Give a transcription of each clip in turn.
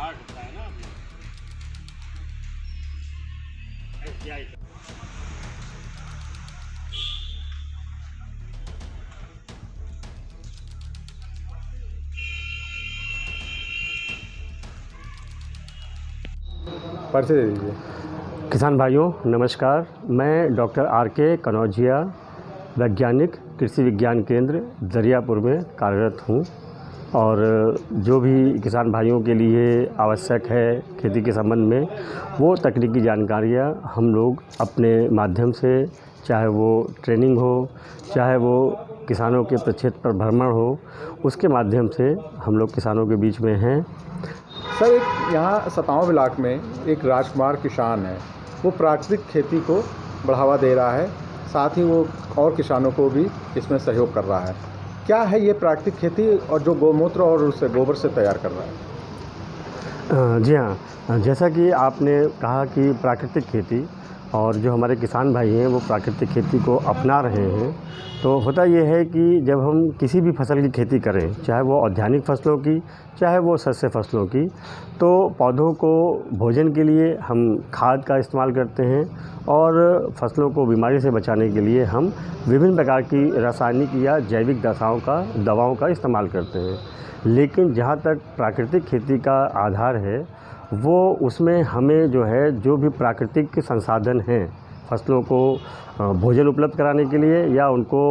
60 होता है ना अभी। SBI का। परिचय दे दीजिए। किसान भाइयों नमस्कार, मैं डॉक्टर आर.के. कनौजिया, वैज्ञानिक कृषि विज्ञान केंद्र दरियापुर में कार्यरत हूँ और जो भी किसान भाइयों के लिए आवश्यक है खेती के संबंध में वो तकनीकी जानकारियाँ हम लोग अपने माध्यम से, चाहे वो ट्रेनिंग हो, चाहे वो किसानों के प्रक्षेत्र पर भ्रमण हो, उसके माध्यम से हम लोग किसानों के बीच में हैं। सर, एक यहाँ सतांव ब्लॉक में एक राजकुमार किसान है, वो प्राकृतिक खेती को बढ़ावा दे रहा है, साथ ही वो और किसानों को भी इसमें सहयोग कर रहा है। क्या है ये प्राकृतिक खेती और जो गौमूत्र और उससे गोबर से तैयार कर रहा है? जी हाँ, जैसा कि आपने कहा कि प्राकृतिक खेती और जो हमारे किसान भाई हैं वो प्राकृतिक खेती को अपना रहे हैं, तो होता ये है कि जब हम किसी भी फसल की खेती करें, चाहे वो औद्यानिक फसलों की, चाहे वो शस्य फसलों की, तो पौधों को भोजन के लिए हम खाद का इस्तेमाल करते हैं और फसलों को बीमारी से बचाने के लिए हम विभिन्न प्रकार की रासायनिक या जैविक दवाओं का इस्तेमाल करते हैं। लेकिन जहाँ तक प्राकृतिक खेती का आधार है, वो उसमें हमें जो है जो भी प्राकृतिक संसाधन हैं फसलों को भोजन उपलब्ध कराने के लिए या उनको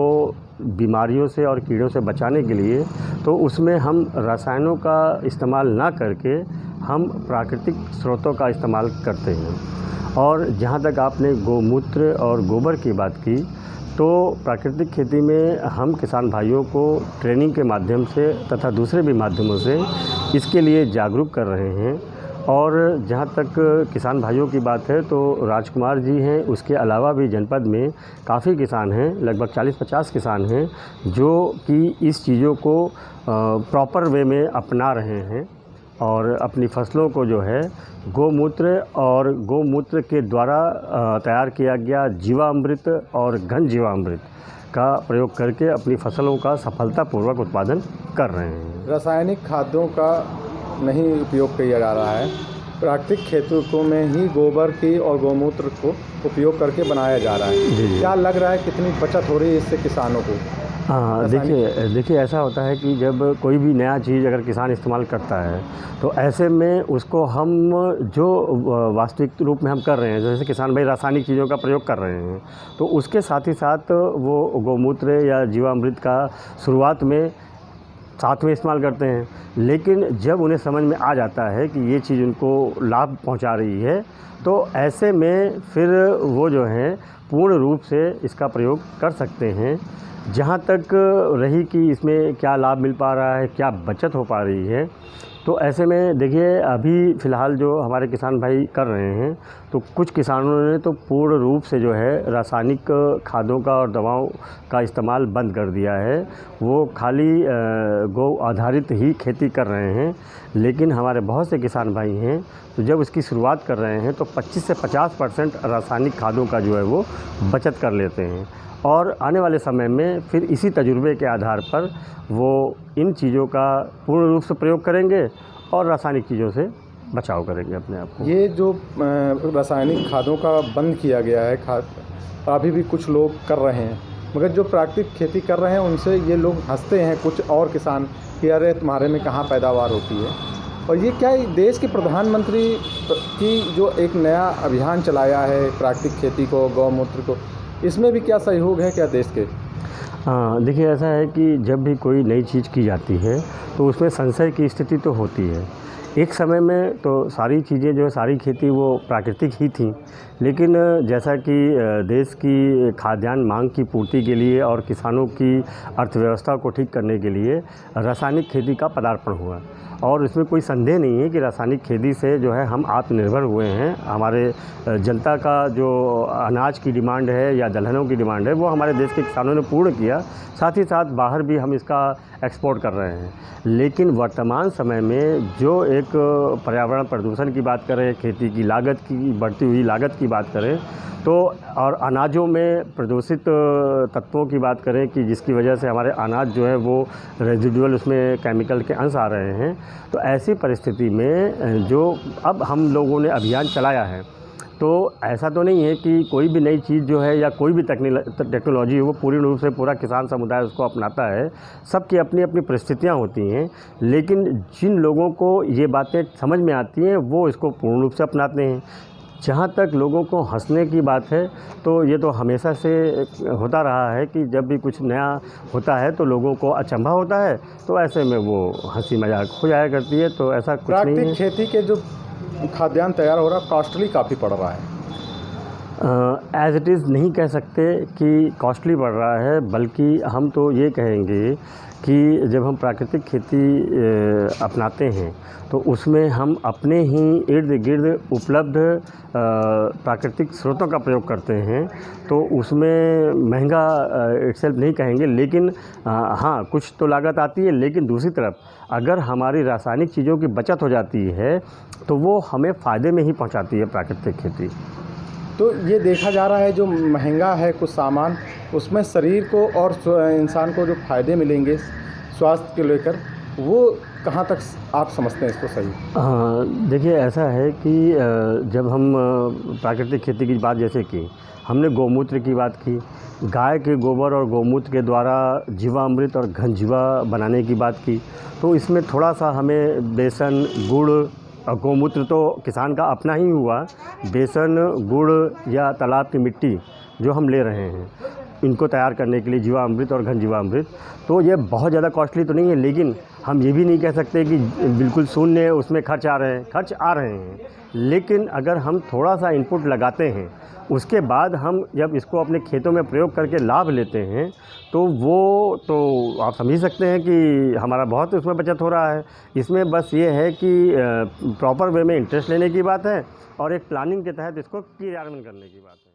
बीमारियों से और कीड़ों से बचाने के लिए, तो उसमें हम रसायनों का इस्तेमाल ना करके हम प्राकृतिक स्रोतों का इस्तेमाल करते हैं। और जहाँ तक आपने गौमूत्र और गोबर की बात की, तो प्राकृतिक खेती में हम किसान भाइयों को ट्रेनिंग के माध्यम से तथा दूसरे भी माध्यमों से इसके लिए जागरूक कर रहे हैं। और जहाँ तक किसान भाइयों की बात है तो राजकुमार जी हैं, उसके अलावा भी जनपद में काफ़ी किसान हैं, लगभग 40-50 किसान हैं जो कि इस चीज़ों को प्रॉपर वे में अपना रहे हैं और अपनी फसलों को जो है गौमूत्र के द्वारा तैयार किया गया जीवामृत और घन जीवामृत का प्रयोग करके अपनी फसलों का सफलतापूर्वक उत्पादन कर रहे हैं। रासायनिक खाद्यों का नहीं उपयोग किया जा रहा है, प्राकृतिक खेतों में ही गोबर की और गौमूत्र को उपयोग करके बनाया जा रहा है। जी। क्या लग रहा है कितनी बचत हो रही है इससे किसानों को? हाँ, देखिए ऐसा होता है कि जब कोई भी नया चीज़ अगर किसान इस्तेमाल करता है तो ऐसे में उसको हम जो वास्तविक रूप में हम कर रहे हैं, जैसे किसान भाई रासायनिक चीज़ों का प्रयोग कर रहे हैं, तो उसके साथ ही साथ वो गौमूत्र या जीवामृत का शुरुआत में साथ में इस्तेमाल करते हैं। लेकिन जब उन्हें समझ में आ जाता है कि ये चीज़ उनको लाभ पहुंचा रही है, तो ऐसे में फिर वो जो है पूर्ण रूप से इसका प्रयोग कर सकते हैं। जहाँ तक रही कि इसमें क्या लाभ मिल पा रहा है, क्या बचत हो पा रही है, तो ऐसे में देखिए अभी फ़िलहाल जो हमारे किसान भाई कर रहे हैं, तो कुछ किसानों ने तो पूर्ण रूप से जो है रासायनिक खादों का और दवाओं का इस्तेमाल बंद कर दिया है। वो खाली गौ आधारित ही खेती कर रहे हैं। लेकिन हमारे बहुत से किसान भाई हैं तो जब इसकी शुरुआत कर रहे हैं तो 25 से 50% रासायनिक खादों का जो है वो बचत कर लेते हैं और आने वाले समय में फिर इसी तजुर्बे के आधार पर वो इन चीज़ों का पूर्ण रूप से प्रयोग करेंगे और रासायनिक चीज़ों से बचाव करेंगे अपने आप को। ये जो रासायनिक खादों का बंद किया गया है, अभी भी कुछ लोग कर रहे हैं, मगर जो प्राकृतिक खेती कर रहे हैं उनसे ये लोग हंसते हैं कुछ और किसान कि अरे तुम्हारे में कहाँ पैदावार होती है। और ये क्या देश के प्रधानमंत्री की जो एक नया अभियान चलाया है प्राकृतिक खेती को, गौमूत्र को, इसमें भी क्या सहयोग है क्या देश के? हाँ, देखिए ऐसा है कि जब भी कोई नई चीज़ की जाती है तो उसमें संशय की स्थिति तो होती है। एक समय में तो सारी चीज़ें जो है, सारी खेती वो प्राकृतिक ही थी, लेकिन जैसा कि देश की खाद्यान्न मांग की पूर्ति के लिए और किसानों की अर्थव्यवस्था को ठीक करने के लिए रासायनिक खेती का पदार्पण हुआ और इसमें कोई संदेह नहीं है कि रासायनिक खेती से जो है हम आत्मनिर्भर हुए हैं। हमारे जनता का जो अनाज की डिमांड है या दलहनों की डिमांड है वो हमारे देश के किसानों ने पूर्ण किया, साथ ही साथ बाहर भी हम इसका एक्सपोर्ट कर रहे हैं। लेकिन वर्तमान समय में जो एक पर्यावरण प्रदूषण की बात करें, खेती की लागत की बढ़ती हुई लागत की बात करें, तो और अनाजों में प्रदूषित तत्वों की बात करें कि जिसकी वजह से हमारे अनाज जो है वो रेजिडुअल उसमें केमिकल के अंश आ रहे हैं, तो ऐसी परिस्थिति में जो अब हम लोगों ने अभियान चलाया है, तो ऐसा तो नहीं है कि कोई भी नई चीज़ जो है या कोई भी टेक्नोलॉजी है वो पूरी रूप से पूरा किसान समुदाय उसको अपनाता है। सबकी अपनी अपनी परिस्थितियाँ होती हैं, लेकिन जिन लोगों को ये बातें समझ में आती हैं वो इसको पूर्ण रूप से अपनाते हैं। जहाँ तक लोगों को हंसने की बात है, तो ये तो हमेशा से होता रहा है कि जब भी कुछ नया होता है तो लोगों को अचंभा होता है, तो ऐसे में वो हंसी मजाक हो जाया करती है। तो ऐसा कुछ नहीं है। प्राकृतिक खेती के जो खाद्यान्न तैयार हो रहा है कॉस्टली काफ़ी पड़ रहा है। एज़ इट इज़ नहीं कह सकते कि कॉस्टली बढ़ रहा है, बल्कि हम तो ये कहेंगे कि जब हम प्राकृतिक खेती अपनाते हैं तो उसमें हम अपने ही इर्द गिर्द उपलब्ध प्राकृतिक स्रोतों का प्रयोग करते हैं, तो उसमें महंगा इटसेल्फ नहीं कहेंगे, लेकिन हाँ कुछ तो लागत आती है। लेकिन दूसरी तरफ अगर हमारी रासायनिक चीज़ों की बचत हो जाती है तो वो हमें फ़ायदे में ही पहुंचाती है प्राकृतिक खेती। तो ये देखा जा रहा है जो महंगा है कुछ सामान, उसमें शरीर को और इंसान को जो फ़ायदे मिलेंगे स्वास्थ्य को लेकर, वो कहाँ तक आप समझते हैं इसको सही? देखिए ऐसा है कि जब हम प्राकृतिक खेती की बात जैसे की, हमने गौमूत्र की बात की, गाय के गोबर और गौमूत्र के द्वारा जीवामृत और घनजीवा बनाने की बात की, तो इसमें थोड़ा सा हमें बेसन, गुड़ और गौमूत्र तो किसान का अपना ही हुआ, बेसन, गुड़ या तालाब की मिट्टी जो हम ले रहे हैं इनको तैयार करने के लिए जीवामृत और घनजीवामृत, तो ये बहुत ज़्यादा कॉस्टली तो नहीं है। लेकिन हम ये भी नहीं कह सकते कि बिल्कुल शून्य उसमें खर्च आ रहे हैं। लेकिन अगर हम थोड़ा सा इनपुट लगाते हैं, उसके बाद हम जब इसको अपने खेतों में प्रयोग करके लाभ लेते हैं, तो वो तो आप समझ सकते हैं कि हमारा बहुत उसमें बचत हो रहा है। इसमें बस ये है कि प्रॉपर वे में इंटरेस्ट लेने की बात है और एक प्लानिंग के तहत इसको क्रियान्वयन करने की बात है।